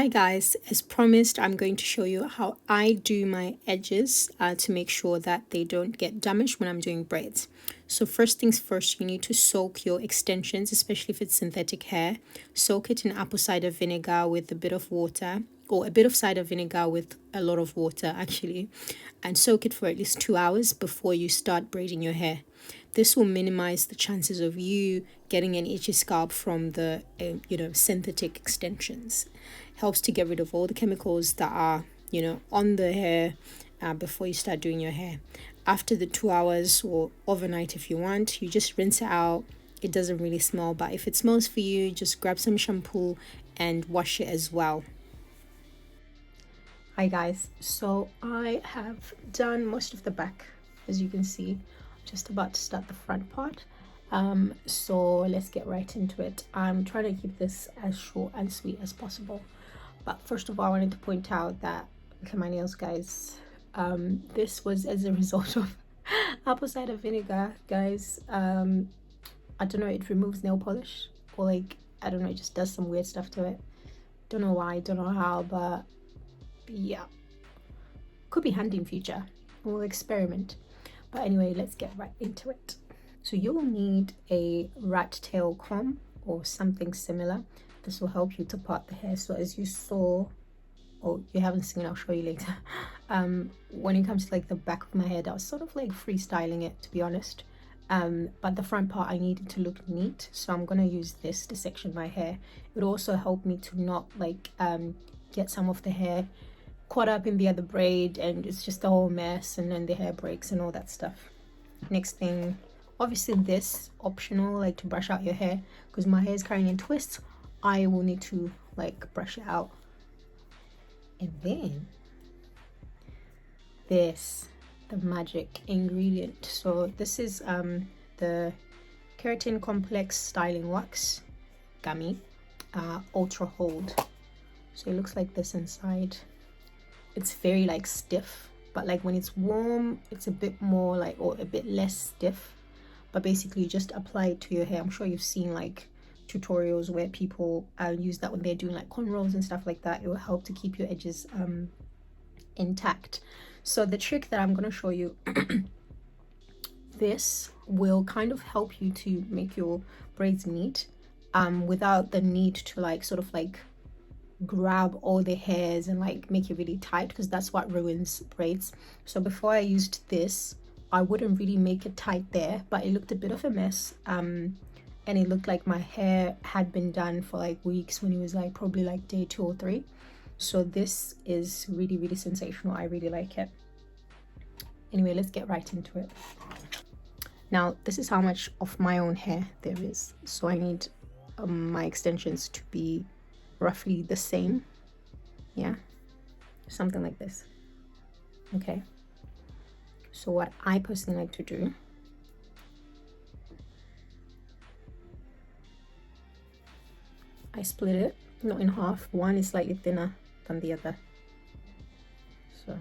Hi guys, as promised, I'm going to show you how I do my edges to make sure that they don't get damaged when I'm doing braids. So first things first, you need to soak your extensions, especially if it's synthetic hair. Soak it in apple cider vinegar with a bit of water, or a bit of cider vinegar with a lot of water actually, and soak it for at least 2 hours before you start braiding your hair. This will minimize the chances of you getting an itchy scalp from the synthetic extensions. Helps to get rid of all the chemicals that are on the hair before you start doing your hair. After the 2 hours, or overnight if you want, you just rinse it out. It doesn't really smell, but if it smells for you, just grab some shampoo and wash it as well. Hi guys, so I have done most of the back, as you can see. Just about to start the front part, so let's get right into it. I'm trying to keep this as short and sweet as possible, but first of all I wanted to point out that, look at my nails guys. This was as a result of apple cider vinegar, guys. I don't know, it removes nail polish, or like, I don't know, it just does some weird stuff to it. Don't know why, don't know how, but yeah, could be handy in future. We'll experiment. But anyway, let's get right into it. So you'll need a rat tail comb or something similar. This will help you to part the hair. So as you saw, or you haven't seen, I'll show you later. When it comes to like the back of my head, I was sort of like freestyling it, to be honest. But the front part I needed to look neat, so I'm gonna use this to section my hair. It would also help me to not like get some of the hair caught up in the other braid and it's just a whole mess, and then the hair breaks and all that stuff. Next thing, obviously this optional, like to brush out your hair, because my hair is carrying in twists. I will need to like brush it out. And then this, the magic ingredient. So this is the keratin complex styling wax, Gummy, ultra hold. So it looks like this inside. It's very like stiff, but like when it's warm it's a bit more like, or a bit less stiff. But basically you just apply it to your hair. I'm sure you've seen like tutorials where people use that when they're doing like cornrows and stuff like that. It will help to keep your edges intact. So the trick that I'm going to show you, this will kind of help you to make your braids neat without the need to like sort of like grab all the hairs and like make it really tight, because that's what ruins braids. So before I used this, I wouldn't really make it tight there, but it looked a bit of a mess, and it looked like my hair had been done for like weeks when it was like probably like day 2 or 3. So this is really, really sensational. I really like it. Anyway, let's get right into it. Now this is how much of my own hair there is, so I need my extensions to be roughly the same, yeah, something like this. Okay, so what I personally like to do, I split it, not in half. One is slightly thinner than the other, so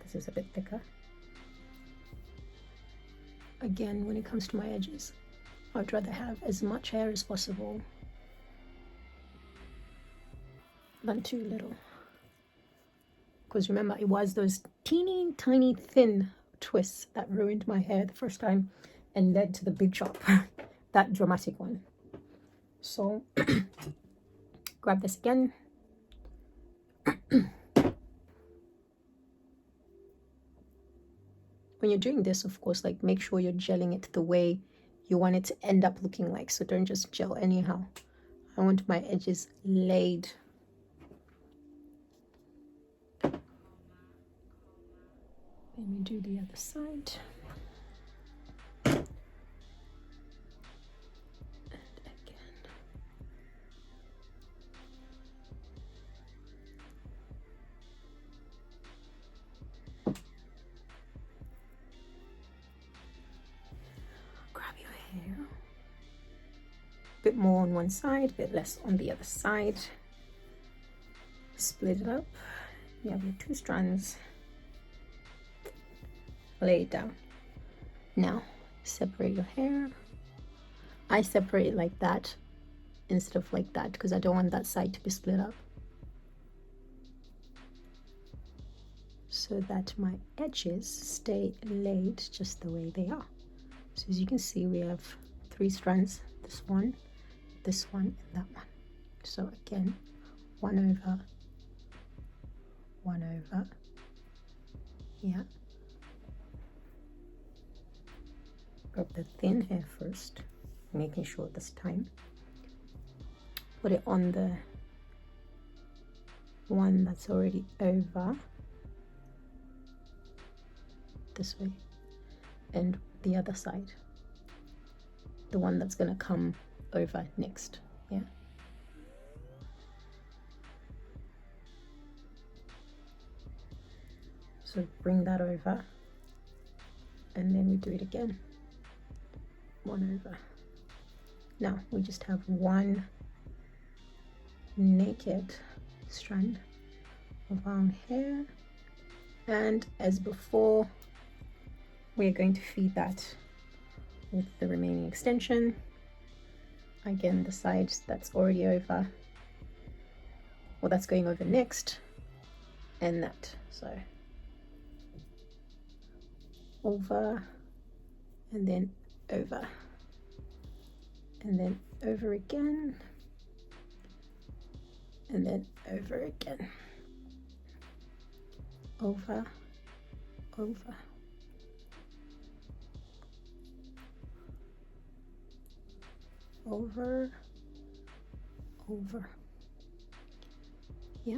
this is a bit thicker. Again, when it comes to my edges, I'd rather have as much hair as possible than too little, because remember, it was those teeny tiny thin twists that ruined my hair the first time and led to the big chop, that dramatic one. So grab this again. When you're doing this, of course, like make sure you're gelling it the way you want it to end up looking like, so don't just gel anyhow. I want my edges laid. Let me do the other side. And again. Grab your hair. A bit more on one side, a bit less on the other side. Split it up. You have your 2 strands. Lay it down. Now separate your hair. I separate it like that instead of like that because I don't want that side to be split up. so that my edges stay laid just the way they are. So as you can see, we have 3 strands, this one, and that one. So again, 1 over, 1 over, yeah. Grab the thin hair first, making sure this time. Put it on the one that's already over, this way, and the other side, the one that's gonna come over next, yeah. So bring that over, and then we do it again, 1 over. Now we just have 1 naked strand of our own hair, and as before, we're going to feed that with the remaining extension. Again, the side that's already over, well, that's going over next, and that, so over, and then over, and then over again, and then over again, over, over, over, over. Yeah.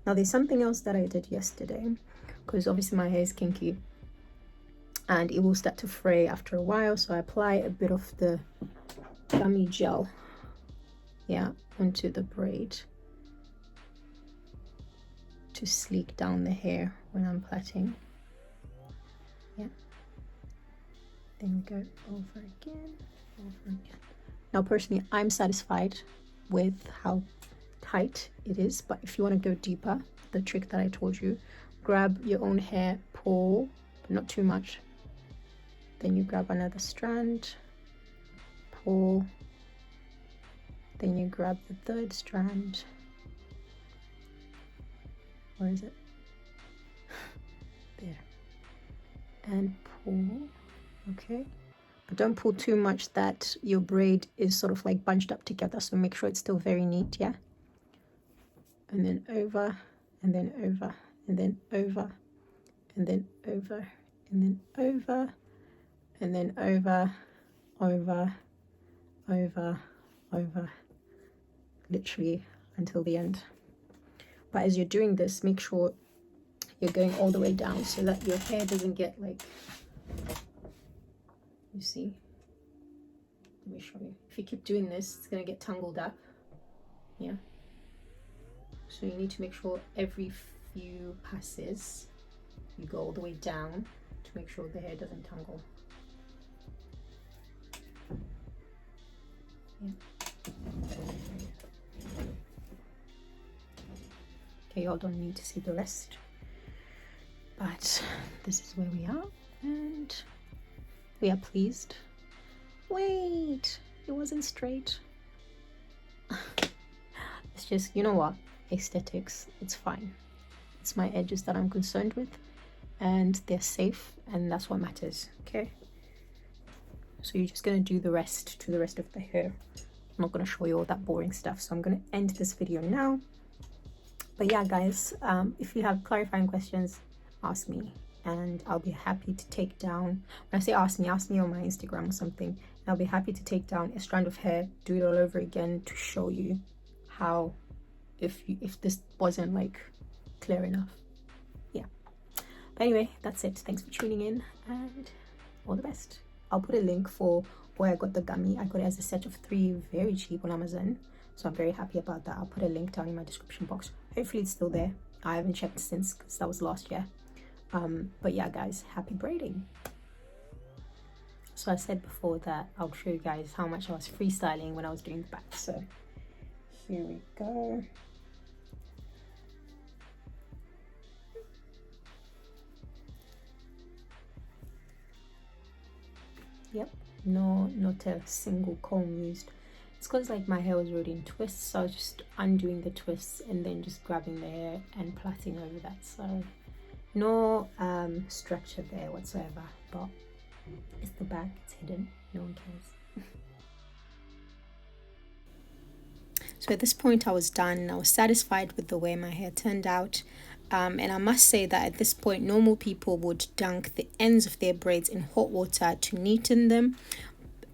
Now there's something else that I did yesterday, because obviously my hair is kinky and it will start to fray after a while, so I apply a bit of the Gummy gel, yeah, onto the braid to sleek down the hair when I'm plaiting. Yeah. Then we go over again, over again. Now personally, I'm satisfied with how tight it is, but if you want to go deeper, the trick that I told you, grab your own hair, pull, but not too much. Then you grab another strand, pull, then you grab the 3rd strand. Where is it? There. And pull, okay? But don't pull too much that your braid is sort of like bunched up together, so make sure it's still very neat, yeah? And then over, and then over, and then over, and then over, and then over, and then over, over, over, over, literally until the end. But as you're doing this, make sure you're going all the way down so that your hair doesn't get like, you see, let me show you. If you keep doing this, it's gonna get tangled up, yeah. So you need to make sure every few passes you go all the way down to make sure the hair doesn't tangle. Yeah. Okay, y'all don't need to see the rest, but this is where we are, and we are pleased. Wait, it wasn't straight. It's just, you know what, aesthetics, it's fine. It's my edges that I'm concerned with, and they're safe, and that's what matters, okay? So you're just gonna do the rest to the rest of the hair. I'm not gonna show you all that boring stuff, so I'm gonna end this video now. But yeah, guys, if you have clarifying questions, ask me, and I'll be happy to take down, when I say ask me on my Instagram or something, and I'll be happy to take down a strand of hair, do it all over again to show you how, if this wasn't like clear enough. Yeah, but anyway, that's it. Thanks for tuning in, and all the best. I'll put a link for where I got the Gummy. I got it as a set of 3, very cheap on Amazon, so I'm very happy about that. I'll put a link down in my description box. Hopefully it's still there. I haven't checked since, because that was last year. But yeah, guys, happy braiding. So I said before that I'll show you guys how much I was freestyling when I was doing the back. So here we go. Yep, not a single comb used. It's because like my hair was already in twists, so I was just undoing the twists and then just grabbing the hair and plaiting over that. So No structure there whatsoever, but it's the back, it's hidden, no one cares. So at this point I was done. I was satisfied with the way my hair turned out. And I must say that at this point, normal people would dunk the ends of their braids in hot water to neaten them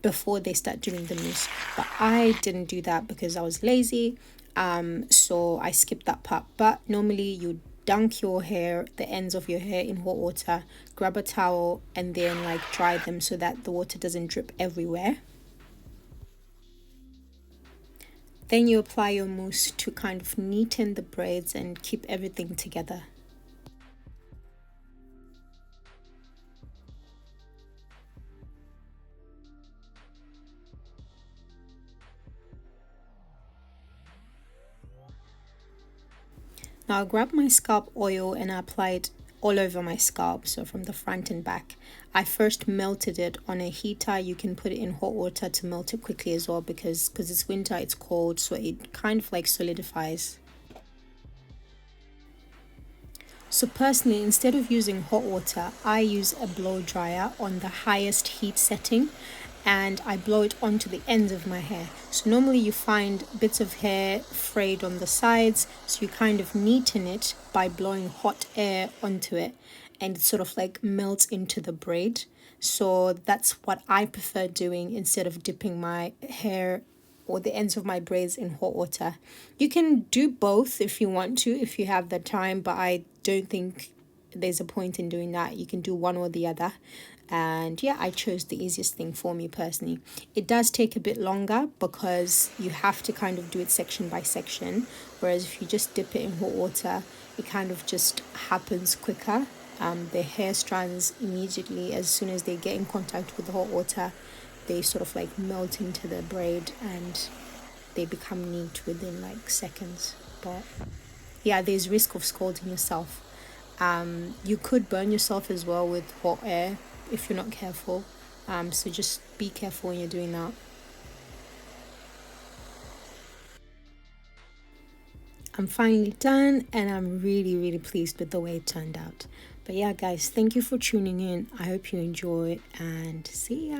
before they start doing the mousse. But I didn't do that because I was lazy. So I skipped that part. But normally you dunk your hair, the ends of your hair in hot water, grab a towel and then like dry them so that the water doesn't drip everywhere. Then you apply your mousse to kind of neaten the braids and keep everything together. Now I grab my scalp oil and I apply it all over my scalp, so from the front and back. I first melted it on a heater. You can put it in hot water to melt it quickly as well because it's winter, it's cold, so it kind of like solidifies. So personally, instead of using hot water, I use a blow dryer on the highest heat setting and I blow it onto the ends of my hair. So normally you find bits of hair frayed on the sides, so you kind of neaten it by blowing hot air onto it and it sort of like melts into the braid. So that's what I prefer doing instead of dipping my hair or the ends of my braids in hot water. You can do both if you want to, if you have the time, but I don't think there's a point in doing that. You can do one or the other. And yeah, I chose the easiest thing for me personally. It does take a bit longer because you have to kind of do it section by section, whereas if you just dip it in hot water, it kind of just happens quicker. The hair strands immediately, as soon as they get in contact with the hot water, they sort of like melt into the braid and they become neat within like seconds. But yeah, there's risk of scalding yourself. You could burn yourself as well with hot air if you're not careful. So just be careful when you're doing that. I'm finally done and I'm really pleased with the way it turned out. But yeah, guys, thank you for tuning in. I hope you enjoy and see ya.